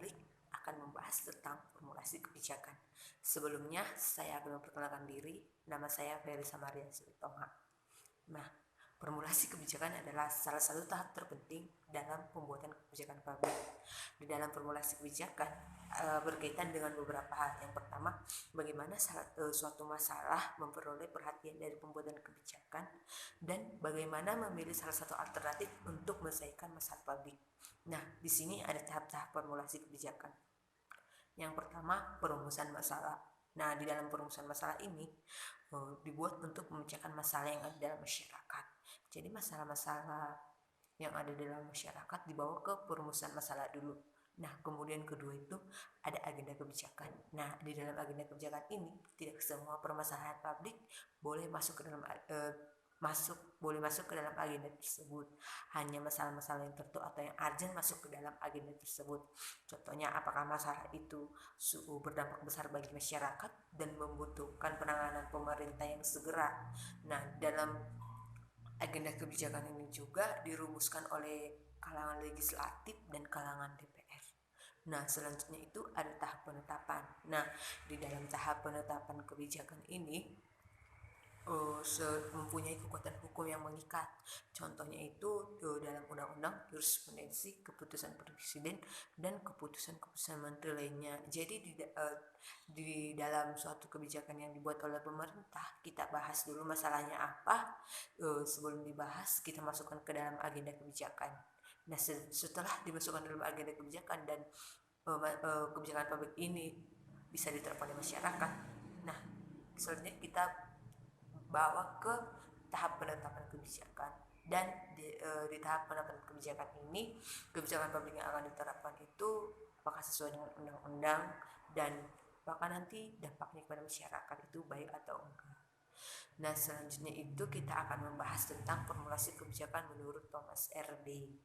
publik akan membahas tentang formulasi kebijakan. Sebelumnya, saya akan memperkenalkan diri. Nama saya Ferry Samaria Sitonga. Nah, formulasi kebijakan adalah salah satu tahap terpenting dalam pembuatan kebijakan publik. Di dalam formulasi kebijakan berkaitan dengan beberapa hal. Yang pertama, bagaimana suatu masalah memperoleh perhatian dari pembuatan kebijakan, dan bagaimana memilih salah satu alternatif untuk menyelesaikan masalah publik. Nah, di sini ada tahap-tahap formulasi kebijakan. Yang pertama, perumusan masalah. Nah, di dalam perumusan masalah ini dibuat untuk memecahkan masalah yang ada dalam masyarakat. Jadi masalah-masalah yang ada dalam masyarakat dibawa ke perumusan masalah dulu. Nah, kemudian kedua itu ada agenda kebijakan. Nah, di dalam agenda kebijakan ini tidak semua permasalahan publik boleh masuk ke dalam agenda tersebut. Hanya masalah-masalah yang tertentu atau yang urgent masuk ke dalam agenda tersebut. Contohnya, apakah masalah itu berdampak besar bagi masyarakat dan membutuhkan penanganan pemerintah yang segera. Nah, dalam agenda kebijakan ini juga dirumuskan oleh kalangan legislatif dan kalangan DPR. Nah, selanjutnya itu ada tahap penetapan. Nah, di dalam tahap penetapan kebijakan ini mempunyai kekuatan hukum yang mengikat. Contohnya itu dalam undang-undang, jurisprudensi, keputusan presiden, dan keputusan-keputusan menteri lainnya. Jadi di dalam suatu kebijakan yang dibuat oleh pemerintah, kita bahas dulu masalahnya apa. Sebelum dibahas, kita masukkan ke dalam agenda kebijakan. Nah, setelah dimasukkan dalam agenda kebijakan dan kebijakan publik ini bisa diterapkan oleh masyarakat, nah selanjutnya kita bawa ke tahap penetapan kebijakan. Dan di tahap penetapan kebijakan ini, kebijakan publik yang akan diterapkan itu apakah sesuai dengan undang-undang, dan apakah nanti dampaknya kepada masyarakat itu baik atau enggak. Nah, selanjutnya itu kita akan membahas tentang formulasi kebijakan menurut Thomas R. Day.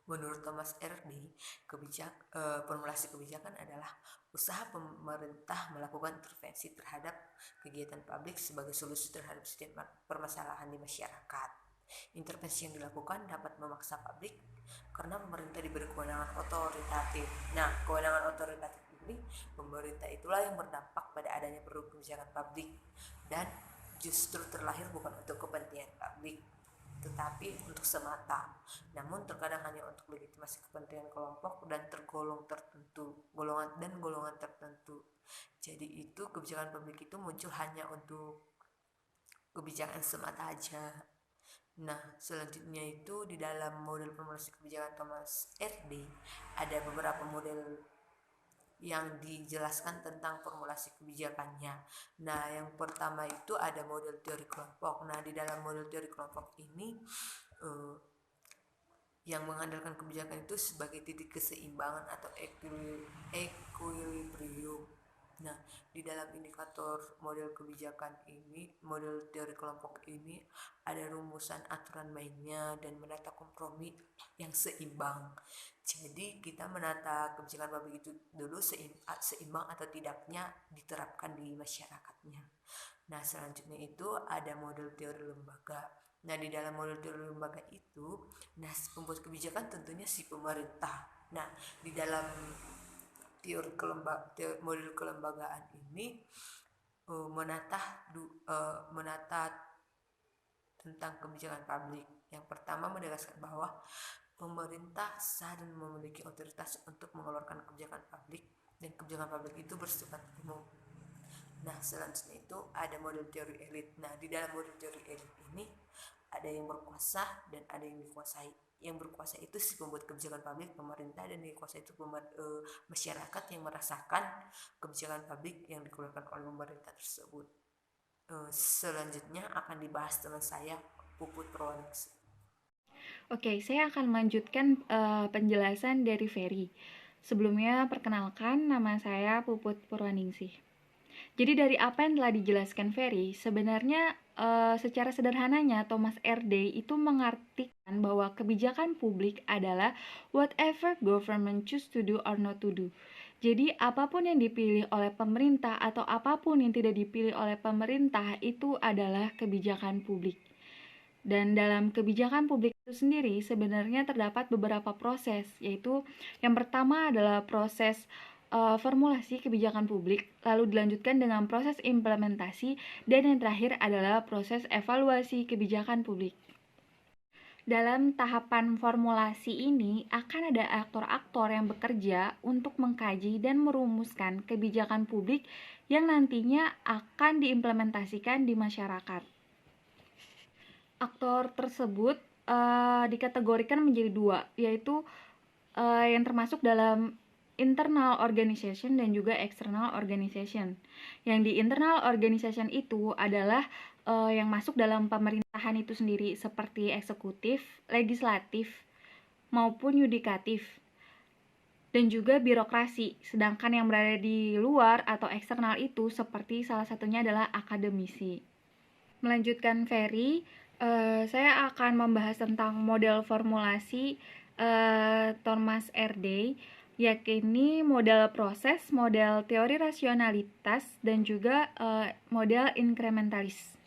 Menurut Thomas R. Day, formulasi kebijakan adalah usaha pemerintah melakukan intervensi terhadap kegiatan publik sebagai solusi terhadap setiap permasalahan di masyarakat. Intervensi yang dilakukan dapat memaksa publik karena pemerintah diberi kewenangan otoritatif. Nah, kewenangan otoritatif ini, pemerintah itulah yang berdampak pada adanya produk kebijakan publik dan justru terlahir bukan untuk kepentingan publik, tetapi untuk semata. Namun terkadang hanya untuk legitimasi kepentingan kelompok dan golongan tertentu. Jadi itu kebijakan publik itu muncul hanya untuk kebijakan semata aja. Nah, selanjutnya itu di dalam model formulasi kebijakan Thomas R. Day ada beberapa model yang dijelaskan tentang formulasi kebijakannya. Nah, yang pertama itu ada model teori kelompok. Nah, di dalam model teori kelompok ini yang mengandalkan kebijakan itu sebagai titik keseimbangan atau equilibrium. Nah, di dalam indikator model kebijakan ini, model teori kelompok ini ada rumusan aturan mainnya dan menata kompromi yang seimbang. Jadi kita menata kebijakan publik itu dulu seimbang atau tidaknya diterapkan di masyarakatnya. Nah, selanjutnya itu ada model teori lembaga. Nah, di dalam model teori lembaga itu, pembuat kebijakan tentunya si pemerintah. Nah, di dalam model kelembagaan ini menata tentang kebijakan publik. Yang pertama menegaskan bahwa pemerintah sah dan memiliki otoritas untuk mengeluarkan kebijakan publik, dan kebijakan publik itu bersifat umum. Nah, selanjutnya itu ada model teori elit. Nah, di dalam model teori elit ini ada yang berkuasa dan ada yang dikuasai. Yang berkuasa itu si pembuat kebijakan publik, pemerintah, dan yang dikuasai itu masyarakat yang merasakan kebijakan publik yang dikeluarkan oleh pemerintah tersebut. Selanjutnya akan dibahas teman saya, Puput Purwaningsih. Oke, saya akan melanjutkan penjelasan dari Ferry. Sebelumnya, perkenalkan, nama saya Puput Purwaningsih. Jadi dari apa yang telah dijelaskan Ferry, sebenarnya secara sederhananya Thomas R. Day itu mengartikan bahwa kebijakan publik adalah whatever government choose to do or not to do. Jadi apapun yang dipilih oleh pemerintah atau apapun yang tidak dipilih oleh pemerintah itu adalah kebijakan publik. Dan dalam kebijakan publik itu sendiri sebenarnya terdapat beberapa proses, yaitu yang pertama adalah proses formulasi kebijakan publik, lalu dilanjutkan dengan proses implementasi, dan yang terakhir adalah proses evaluasi kebijakan publik. Dalam tahapan formulasi ini akan ada aktor-aktor yang bekerja untuk mengkaji dan merumuskan kebijakan publik yang nantinya akan diimplementasikan di masyarakat. Aktor tersebut dikategorikan menjadi dua, yaitu yang termasuk dalam internal organization dan juga external organization. Yang di internal organization itu adalah yang masuk dalam pemerintahan itu sendiri, seperti eksekutif, legislatif, maupun yudikatif, dan juga birokrasi. Sedangkan yang berada di luar atau eksternal itu seperti salah satunya adalah akademisi. Melanjutkan Ferry, saya akan membahas tentang model formulasi Thomas R. Day, yakni model proses, model teori rasionalitas, dan juga model inkrementalis.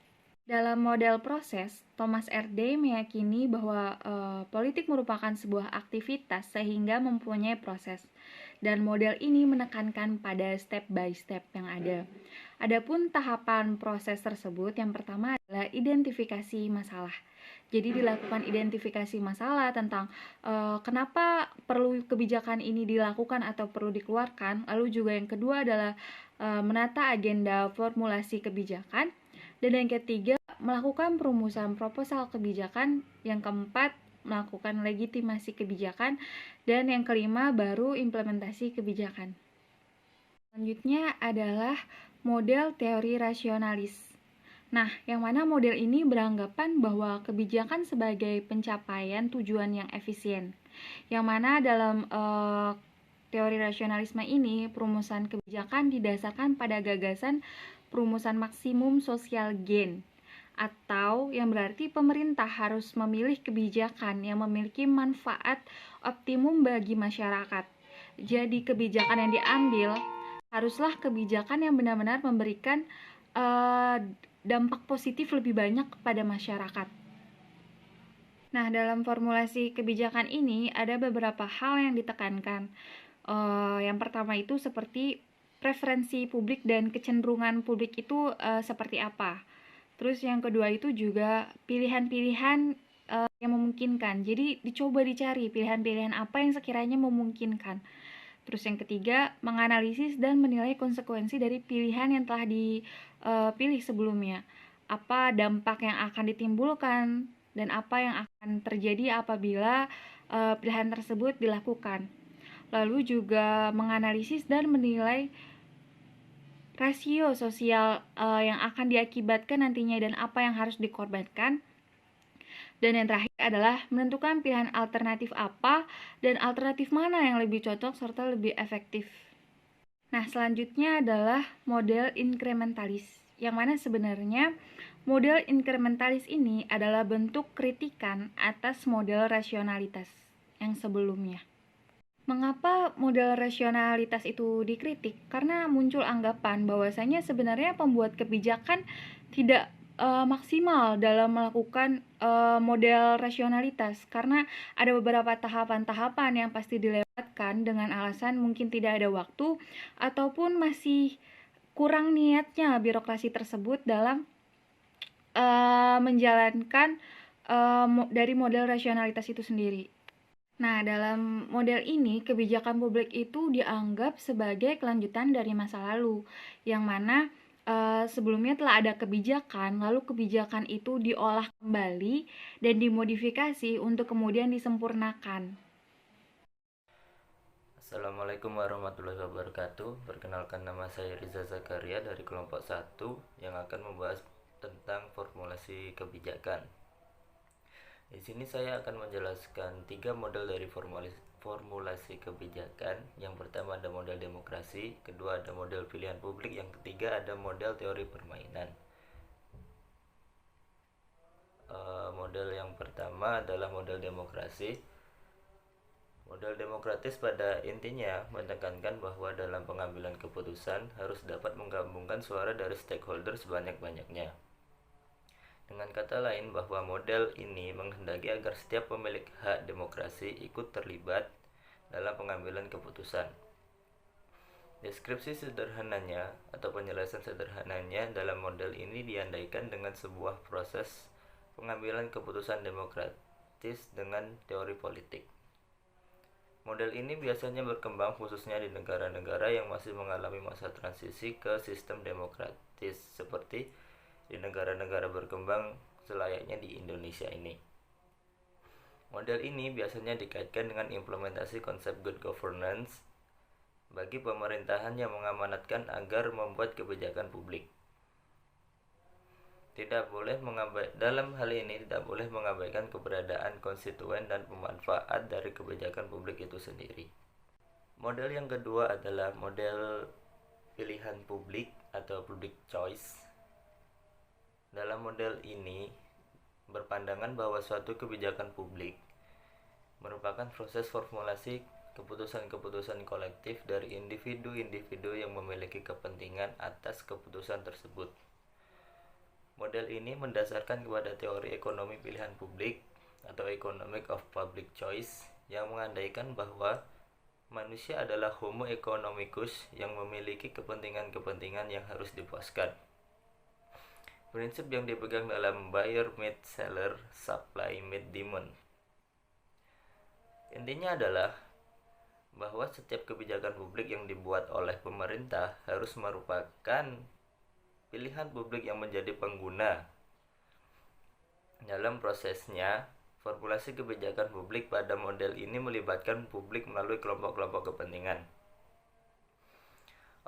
Dalam model proses, Thomas R. Day meyakini bahwa politik merupakan sebuah aktivitas sehingga mempunyai proses, dan model ini menekankan pada step by step yang ada. Adapun tahapan proses tersebut, yang pertama adalah identifikasi masalah. Jadi dilakukan identifikasi masalah tentang kenapa perlu kebijakan ini dilakukan atau perlu dikeluarkan. Lalu juga yang kedua adalah menata agenda formulasi kebijakan. Dan yang ketiga, melakukan perumusan proposal kebijakan. Yang keempat, melakukan legitimasi kebijakan. Dan yang kelima, baru implementasi kebijakan. Selanjutnya adalah model teori rasionalis. Nah, yang mana model ini beranggapan bahwa kebijakan sebagai pencapaian tujuan yang efisien. Yang mana dalam teori rasionalisme ini, perumusan kebijakan didasarkan pada gagasan perumusan maksimum sosial gain, atau yang berarti pemerintah harus memilih kebijakan yang memiliki manfaat optimum bagi masyarakat. Jadi kebijakan yang diambil haruslah kebijakan yang benar-benar memberikan dampak positif lebih banyak kepada masyarakat. Nah, dalam formulasi kebijakan ini ada beberapa hal yang ditekankan. Yang pertama itu seperti preferensi publik dan kecenderungan publik itu seperti apa. Terus yang kedua itu juga pilihan-pilihan yang memungkinkan. Jadi dicoba dicari pilihan-pilihan apa yang sekiranya memungkinkan. Terus yang ketiga, menganalisis dan menilai konsekuensi dari pilihan yang telah dipilih sebelumnya. Apa dampak yang akan ditimbulkan dan apa yang akan terjadi apabila pilihan tersebut dilakukan. Lalu juga menganalisis dan menilai rasio sosial yang akan diakibatkan nantinya dan apa yang harus dikorbankan. Dan yang terakhir adalah menentukan pilihan alternatif apa dan alternatif mana yang lebih cocok serta lebih efektif. Nah, selanjutnya adalah model inkrementalis, yang mana sebenarnya model inkrementalis ini adalah bentuk kritikan atas model rasionalitas yang sebelumnya. Mengapa model rasionalitas itu dikritik? Karena muncul anggapan bahwasanya sebenarnya pembuat kebijakan tidak maksimal dalam melakukan model rasionalitas, karena ada beberapa tahapan-tahapan yang pasti dilewatkan dengan alasan mungkin tidak ada waktu ataupun masih kurang niatnya birokrasi tersebut dalam menjalankan dari model rasionalitas itu sendiri. Nah, dalam model ini, kebijakan publik itu dianggap sebagai kelanjutan dari masa lalu, yang mana sebelumnya telah ada kebijakan, lalu kebijakan itu diolah kembali dan dimodifikasi untuk kemudian disempurnakan. Assalamualaikum warahmatullahi wabarakatuh. Perkenalkan, nama saya Riza Zakaria dari kelompok 1 yang akan membahas tentang formulasi kebijakan. Di sini saya akan menjelaskan 3 model dari formulasi kebijakan. Yang pertama ada model demokrasi, kedua ada model pilihan publik, yang ketiga ada model teori permainan. Model yang pertama adalah model demokrasi. Model demokratis pada intinya menekankan bahwa dalam pengambilan keputusan harus dapat menggabungkan suara dari stakeholder sebanyak-banyaknya. Dengan kata lain, bahwa model ini menghendaki agar setiap pemilik hak demokrasi ikut terlibat dalam pengambilan keputusan. Deskripsi sederhananya atau penjelasan sederhananya dalam model ini diandaikan dengan sebuah proses pengambilan keputusan demokratis dengan teori politik. Model ini biasanya berkembang khususnya di negara-negara yang masih mengalami masa transisi ke sistem demokratis seperti di negara-negara berkembang selayaknya di Indonesia ini. Model ini biasanya dikaitkan dengan implementasi konsep good governance bagi pemerintahan yang mengamanatkan agar membuat kebijakan publik. Dalam hal ini tidak boleh mengabaikan keberadaan konstituen dan pemanfaat dari kebijakan publik itu sendiri. Model yang kedua adalah model pilihan publik atau public choice. Dalam model ini berpandangan bahwa suatu kebijakan publik merupakan proses formulasi keputusan-keputusan kolektif dari individu-individu yang memiliki kepentingan atas keputusan tersebut. Model ini mendasarkan kepada teori ekonomi pilihan publik atau economic of public choice yang mengandaikan bahwa manusia adalah homo economicus yang memiliki kepentingan-kepentingan yang harus dipuaskan. Prinsip yang dipegang dalam buyer meet seller, supply meet demand. Intinya adalah bahwa setiap kebijakan publik yang dibuat oleh pemerintah harus merupakan pilihan publik yang menjadi pengguna. Dalam prosesnya, formulasi kebijakan publik pada model ini melibatkan publik melalui kelompok-kelompok kepentingan.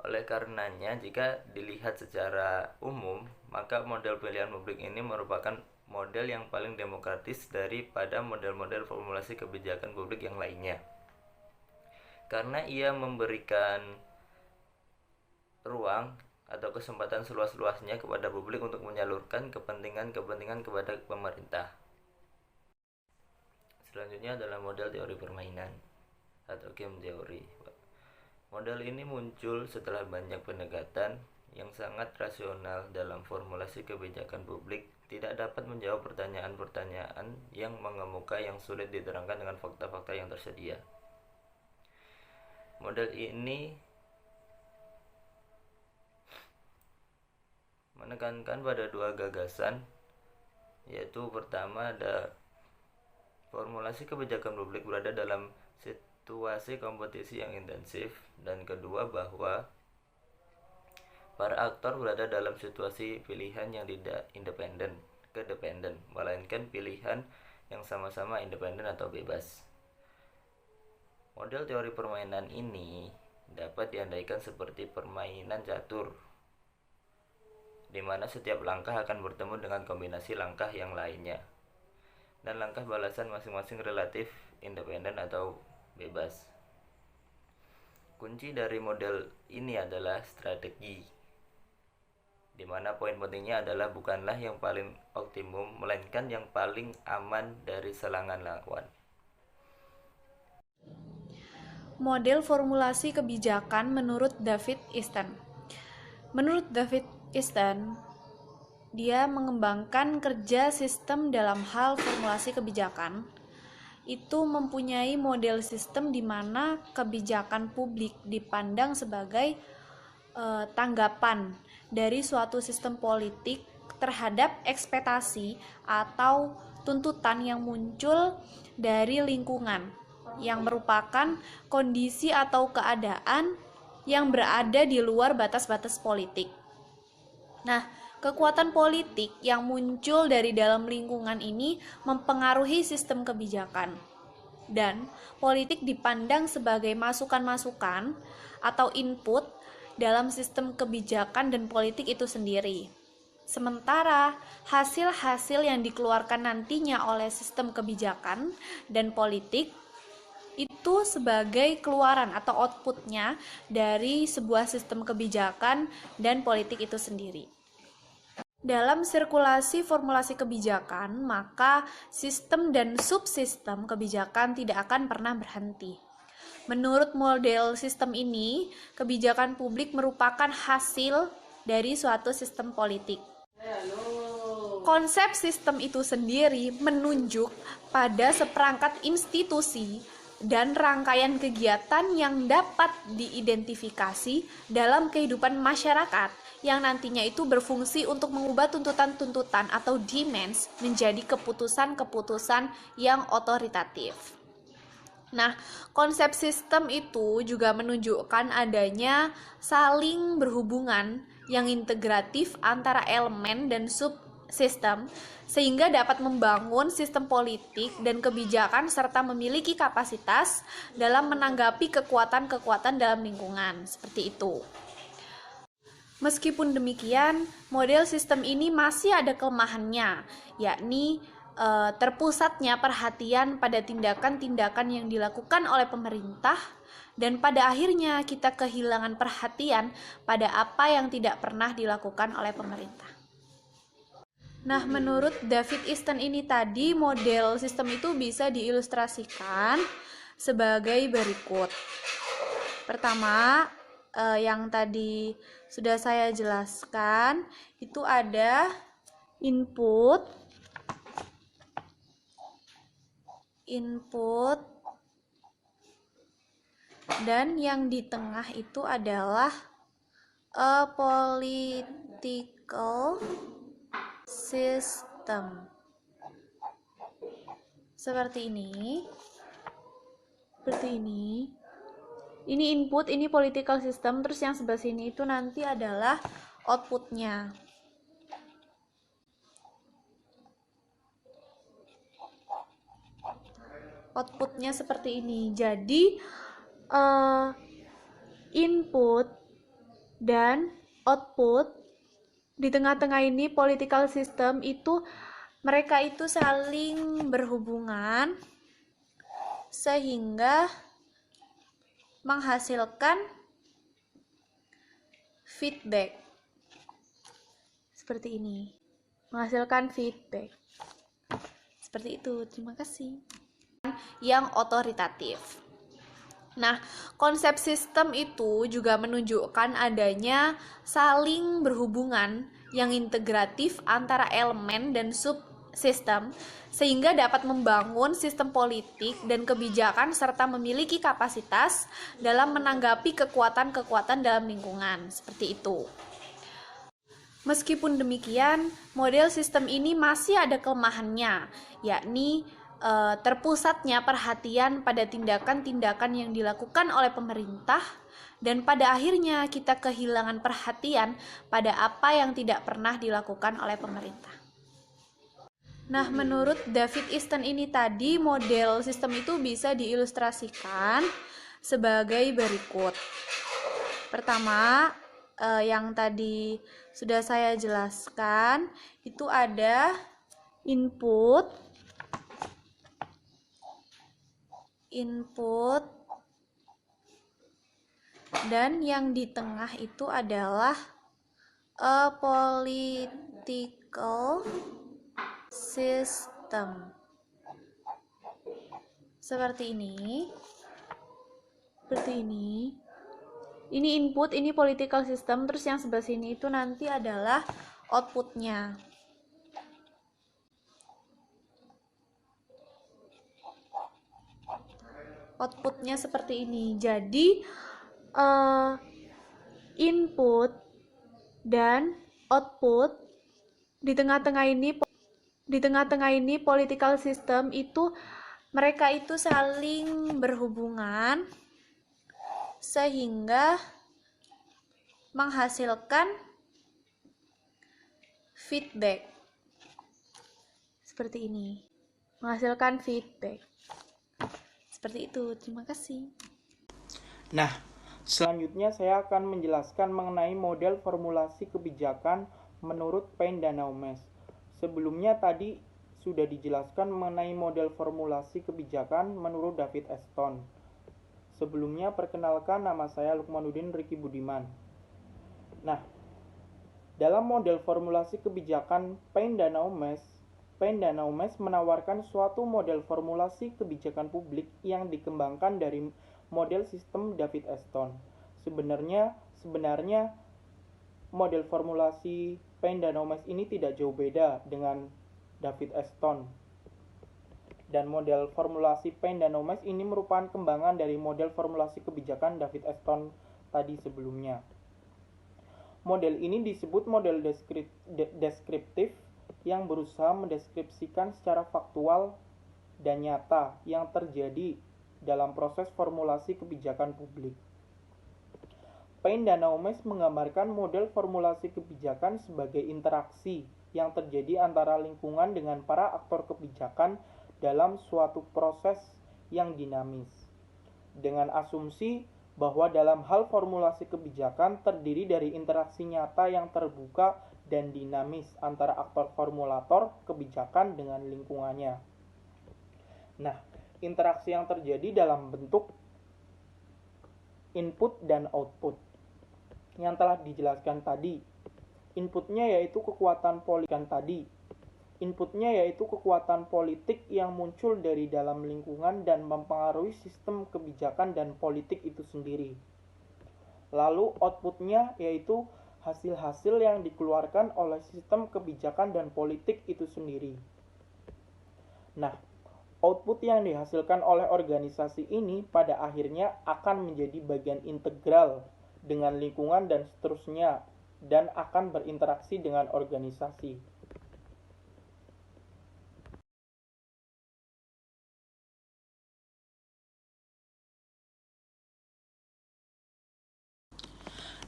Oleh karenanya, jika dilihat secara umum, maka model pilihan publik ini merupakan model yang paling demokratis daripada model-model formulasi kebijakan publik yang lainnya. Karena ia memberikan ruang atau kesempatan seluas-luasnya kepada publik untuk menyalurkan kepentingan-kepentingan kepada pemerintah. Selanjutnya adalah model teori permainan atau game theory. Model ini muncul setelah banyak pendekatan yang sangat rasional dalam formulasi kebijakan publik tidak dapat menjawab pertanyaan-pertanyaan yang mengemuka yang sulit diterangkan dengan fakta-fakta yang tersedia. Model ini menekankan pada dua gagasan, yaitu pertama ada formulasi kebijakan publik berada dalam situasi kompetisi yang intensif, dan kedua bahwa para aktor berada dalam situasi pilihan yang tidak kedependen, melainkan pilihan yang sama-sama independen atau bebas. Model teori permainan ini dapat diandaikan seperti permainan catur, di mana setiap langkah akan bertemu dengan kombinasi langkah yang lainnya, dan langkah balasan masing-masing relatif independen atau bebas. Kunci dari model ini adalah strategi, di mana poin pentingnya adalah bukanlah yang paling optimum, melainkan yang paling aman dari serangan lawan. Model formulasi kebijakan menurut David Easton. Menurut David Easton, dia mengembangkan kerja sistem dalam hal formulasi kebijakan. Itu mempunyai model sistem di mana kebijakan publik dipandang sebagai tanggapan dari suatu sistem politik terhadap ekspektasi atau tuntutan yang muncul dari lingkungan, yang merupakan kondisi atau keadaan yang berada di luar batas-batas politik. Nah, kekuatan politik yang muncul dari dalam lingkungan ini mempengaruhi sistem kebijakan, dan politik dipandang sebagai masukan-masukan atau input dalam sistem kebijakan dan politik itu sendiri. Sementara hasil-hasil yang dikeluarkan nantinya oleh sistem kebijakan dan politik itu sebagai keluaran atau outputnya dari sebuah sistem kebijakan dan politik itu sendiri. Dalam sirkulasi formulasi kebijakan, maka sistem dan subsistem kebijakan tidak akan pernah berhenti. Menurut model sistem ini, kebijakan publik merupakan hasil dari suatu sistem politik. konsep sistem itu sendiri menunjuk pada seperangkat institusi dan rangkaian kegiatan yang dapat diidentifikasi dalam kehidupan masyarakat yang nantinya itu berfungsi untuk mengubah tuntutan-tuntutan atau demands menjadi keputusan-keputusan yang otoritatif. Nah, konsep sistem itu juga menunjukkan adanya saling berhubungan yang integratif antara elemen dan subsistem sehingga dapat membangun sistem politik dan kebijakan serta memiliki kapasitas dalam menanggapi kekuatan-kekuatan dalam lingkungan. Seperti itu. Meskipun demikian, model sistem ini masih ada kelemahannya, yakni terpusatnya perhatian pada tindakan-tindakan yang dilakukan oleh pemerintah dan pada akhirnya kita kehilangan perhatian pada apa yang tidak pernah dilakukan oleh pemerintah. Nah, menurut David Easton ini tadi, model sistem itu bisa diilustrasikan sebagai berikut. Pertama, yang tadi sudah saya jelaskan, itu ada input, dan yang di tengah itu adalah a political system. Seperti ini. Ini input, ini political system, terus yang sebelah sini itu nanti adalah outputnya. Outputnya seperti ini. Jadi input dan output di tengah-tengah ini political system itu mereka itu saling berhubungan sehingga menghasilkan feedback seperti ini, menghasilkan feedback seperti itu. Terima kasih. Yang otoritatif. Nah, konsep sistem itu juga menunjukkan adanya saling berhubungan yang integratif antara elemen dan subsistem sehingga dapat membangun sistem politik dan kebijakan serta memiliki kapasitas dalam menanggapi kekuatan-kekuatan dalam lingkungan. Seperti itu. Meskipun demikian, model sistem ini masih ada kelemahannya, yakni terpusatnya perhatian pada tindakan-tindakan yang dilakukan oleh pemerintah dan pada akhirnya kita kehilangan perhatian pada apa yang tidak pernah dilakukan oleh pemerintah. Nah, menurut David Easton ini tadi, model sistem itu bisa diilustrasikan sebagai berikut. Pertama, yang tadi sudah saya jelaskan, itu ada input, dan yang di tengah itu adalah a political system. Seperti ini. Ini input, ini political system, terus yang sebelah sini itu nanti adalah outputnya. Outputnya seperti ini. Jadi input dan output di tengah-tengah ini political system itu mereka itu saling berhubungan sehingga menghasilkan feedback seperti ini, menghasilkan feedback seperti itu. Terima kasih. Nah, selanjutnya saya akan menjelaskan mengenai model formulasi kebijakan menurut Payne dan Naumes. Sebelumnya tadi sudah dijelaskan mengenai model formulasi kebijakan menurut David Easton. Sebelumnya perkenalkan, nama saya Lukmanuddin Riki Budiman. Nah, dalam model formulasi kebijakan Payne dan Naumes menawarkan suatu model formulasi kebijakan publik yang dikembangkan dari model sistem David Easton. Sebenarnya model formulasi Payne dan Omes ini tidak jauh beda dengan David Aston. Dan model formulasi Payne dan Omes ini merupakan kembangan dari model formulasi kebijakan David Aston tadi sebelumnya. Model ini disebut model deskriptif yang berusaha mendeskripsikan secara faktual dan nyata yang terjadi dalam proses formulasi kebijakan publik. Payne dan Omes menggambarkan model formulasi kebijakan sebagai interaksi yang terjadi antara lingkungan dengan para aktor kebijakan dalam suatu proses yang dinamis. Dengan asumsi bahwa dalam hal formulasi kebijakan terdiri dari interaksi nyata yang terbuka dan dinamis antara aktor formulator kebijakan dengan lingkungannya. Nah, interaksi yang terjadi dalam bentuk input dan output yang telah dijelaskan tadi. Inputnya yaitu kekuatan politik yang muncul dari dalam lingkungan dan mempengaruhi sistem kebijakan dan politik itu sendiri. Lalu outputnya yaitu hasil-hasil yang dikeluarkan oleh sistem kebijakan dan politik itu sendiri. Nah, output yang dihasilkan oleh organisasi ini pada akhirnya akan menjadi bagian integral dengan lingkungan dan seterusnya, dan akan berinteraksi dengan organisasi.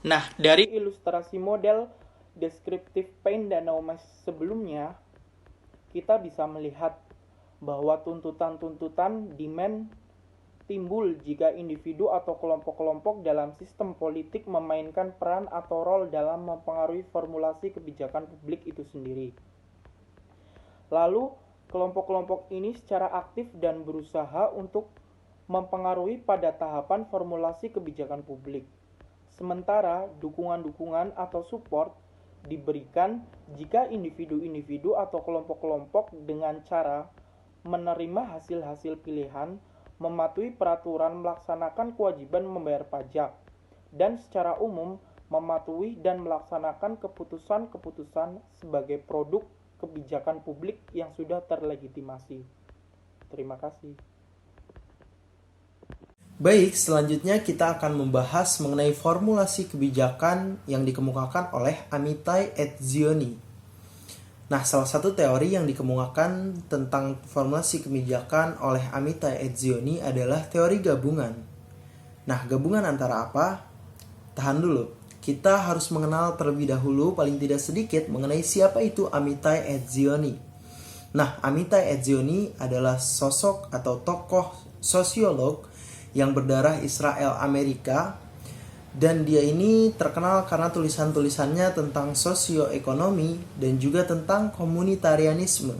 Nah, dari ilustrasi model deskriptif Payne dan Omes sebelumnya, kita bisa melihat bahwa tuntutan-tuntutan demand timbul jika individu atau kelompok-kelompok dalam sistem politik memainkan peran atau rol dalam mempengaruhi formulasi kebijakan publik itu sendiri. Lalu, kelompok-kelompok ini secara aktif dan berusaha untuk mempengaruhi pada tahapan formulasi kebijakan publik. Sementara, dukungan-dukungan atau support diberikan jika individu-individu atau kelompok-kelompok dengan cara menerima hasil-hasil pilihan, mematuhi peraturan melaksanakan kewajiban membayar pajak, dan secara umum mematuhi dan melaksanakan keputusan-keputusan sebagai produk kebijakan publik yang sudah terlegitimasi. Terima kasih. Baik, selanjutnya kita akan membahas mengenai formulasi kebijakan yang dikemukakan oleh Amitai et Zioni. Nah, salah satu teori yang dikemukakan tentang formulasi kebijakan oleh Amitai et Zioni adalah teori gabungan. Nah, gabungan antara apa? Tahan dulu. Kita harus mengenal terlebih dahulu, paling tidak sedikit, mengenai siapa itu Amitai et Zioni. Nah, Amitai et Zioni adalah sosok atau tokoh sosiolog yang berdarah Israel Amerika, dan dia ini terkenal karena tulisan-tulisannya tentang sosioekonomi dan juga tentang komunitarianisme.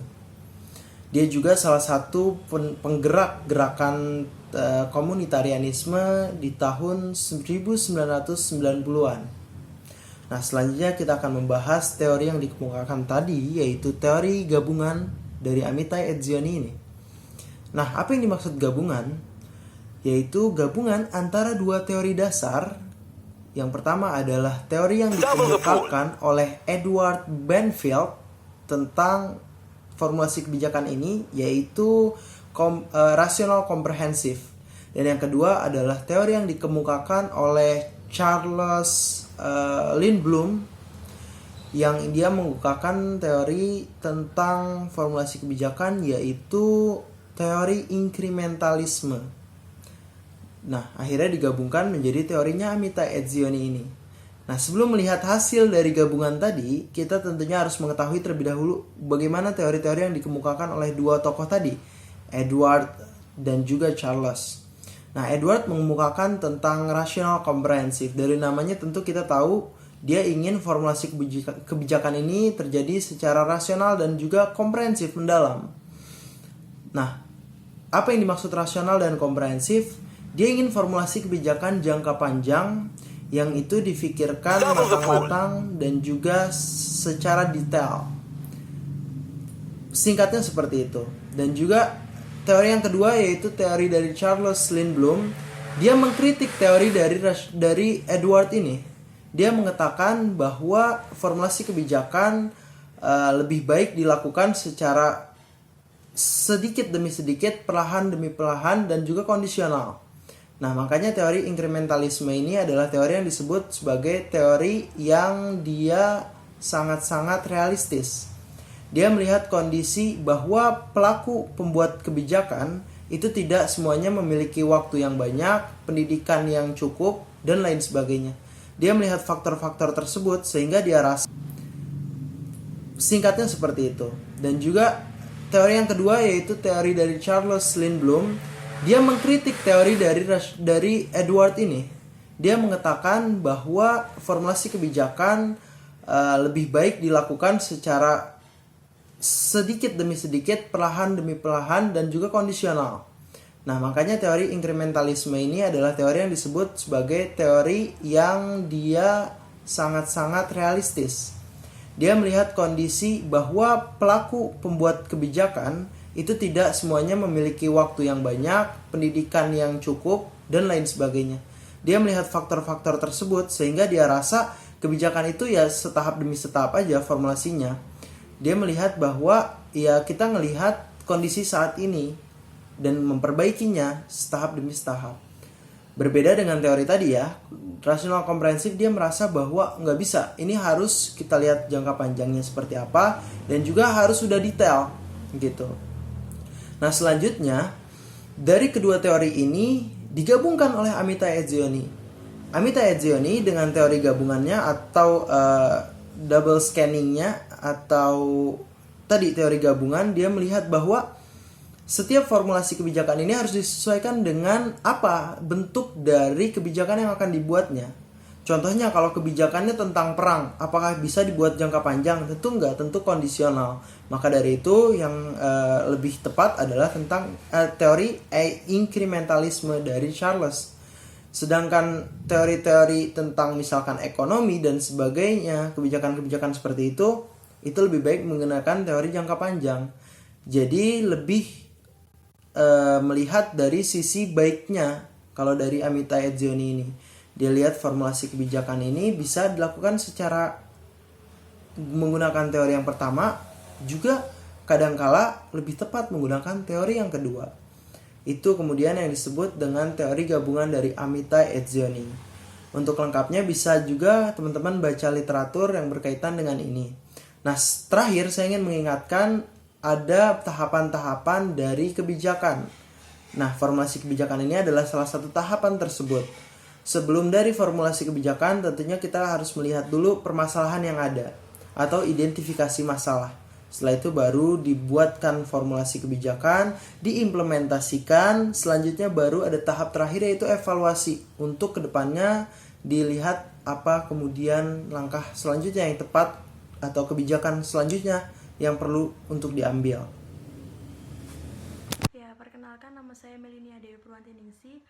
Dia juga salah satu penggerak gerakan komunitarianisme di tahun 1990-an. Nah, selanjutnya kita akan membahas teori yang dikemukakan tadi, yaitu teori gabungan dari Amitai et Zioni ini. Nah, apa yang dimaksud gabungan? Yaitu gabungan antara dua teori dasar. Yang pertama adalah teori yang dikemukakan oleh Edward Banfield tentang formulasi kebijakan ini, yaitu rasional komprehensif. Dan yang kedua adalah teori yang dikemukakan oleh Charles Lindblom, yang dia mengemukakan teori tentang formulasi kebijakan, yaitu teori inkrementalisme. Nah, akhirnya digabungkan menjadi teorinya Amitai et Zioni ini. Nah, sebelum melihat hasil dari gabungan tadi, kita tentunya harus mengetahui terlebih dahulu bagaimana teori-teori yang dikemukakan oleh dua tokoh tadi, Edward dan juga Charles. Nah, Edward mengemukakan tentang rasional komprehensif. Dari namanya tentu kita tahu dia ingin formulasi kebijakan ini terjadi secara rasional dan juga komprehensif mendalam. Nah, apa yang dimaksud rasional dan komprehensif? Dia ingin formulasi kebijakan jangka panjang yang itu difikirkan matang-matang dan juga secara detail. Singkatnya seperti itu. Dan juga teori yang kedua yaitu teori dari Charles Lindblom. Dia mengkritik teori dari Edward ini. dia mengatakan bahwa formulasi kebijakan lebih baik dilakukan secara sedikit demi sedikit, perlahan demi perlahan, dan juga kondisional. Nah, makanya teori inkrementalisme ini adalah teori yang disebut sebagai teori yang dia sangat-sangat realistis. Dia melihat kondisi bahwa pelaku pembuat kebijakan itu tidak semuanya memiliki waktu yang banyak, pendidikan yang cukup, dan lain sebagainya. Dia melihat faktor-faktor tersebut sehingga dia rasa singkatnya seperti itu. Dan juga teori yang kedua yaitu teori dari Charles Lindblom. Dia mengkritik teori dari Edward ini. Dia mengatakan bahwa formulasi kebijakan lebih baik dilakukan secara sedikit demi sedikit, perlahan demi perlahan, dan juga kondisional. Nah, makanya teori inkrementalisme ini adalah teori yang disebut sebagai teori yang dia sangat-sangat realistis. Dia melihat kondisi bahwa pelaku pembuat kebijakan itu tidak semuanya memiliki waktu yang banyak, pendidikan yang cukup, dan lain sebagainya. Dia melihat faktor-faktor tersebut sehingga dia rasa kebijakan itu ya setahap demi setahap aja formulasinya. Dia melihat bahwa ya kita ngelihat kondisi saat ini dan memperbaikinya setahap demi setahap. Berbeda dengan teori tadi ya, rasional komprehensif dia merasa bahwa nggak bisa, ini harus kita lihat jangka panjangnya seperti apa dan juga harus sudah detail gitu. Nah, selanjutnya dari kedua teori ini digabungkan oleh Amitai Etzioni. Amitai Etzioni dengan teori gabungannya atau double scanningnya atau tadi teori gabungan, dia melihat bahwa setiap formulasi kebijakan ini harus disesuaikan dengan apa bentuk dari kebijakan yang akan dibuatnya. Contohnya kalau kebijakannya tentang perang, apakah bisa dibuat jangka panjang? Tentu enggak, tentu kondisional. Maka dari itu yang lebih tepat adalah tentang teori inkrementalisme dari Charles. Sedangkan teori-teori tentang misalkan ekonomi dan sebagainya, kebijakan-kebijakan seperti itu lebih baik menggunakan teori jangka panjang. Jadi lebih melihat dari sisi baiknya. Kalau dari Amitai Etzioni ini, dia lihat formulasi kebijakan ini bisa dilakukan secara menggunakan teori yang pertama, juga kadangkala lebih tepat menggunakan teori yang kedua. Itu kemudian yang disebut dengan teori gabungan dari Amitai Etzioni. Untuk lengkapnya bisa juga teman-teman baca literatur yang berkaitan dengan ini. Nah, terakhir saya ingin mengingatkan ada tahapan-tahapan dari kebijakan. Nah, formulasi kebijakan ini adalah salah satu tahapan tersebut. Sebelum dari formulasi kebijakan, tentunya kita harus melihat dulu permasalahan yang ada atau identifikasi masalah. Setelah itu baru dibuatkan formulasi kebijakan, diimplementasikan, selanjutnya baru ada tahap terakhir yaitu evaluasi. Untuk kedepannya dilihat apa kemudian langkah selanjutnya yang tepat atau kebijakan selanjutnya yang perlu untuk diambil. Ya, perkenalkan nama saya Melinia Dewi Purwanti Ningsih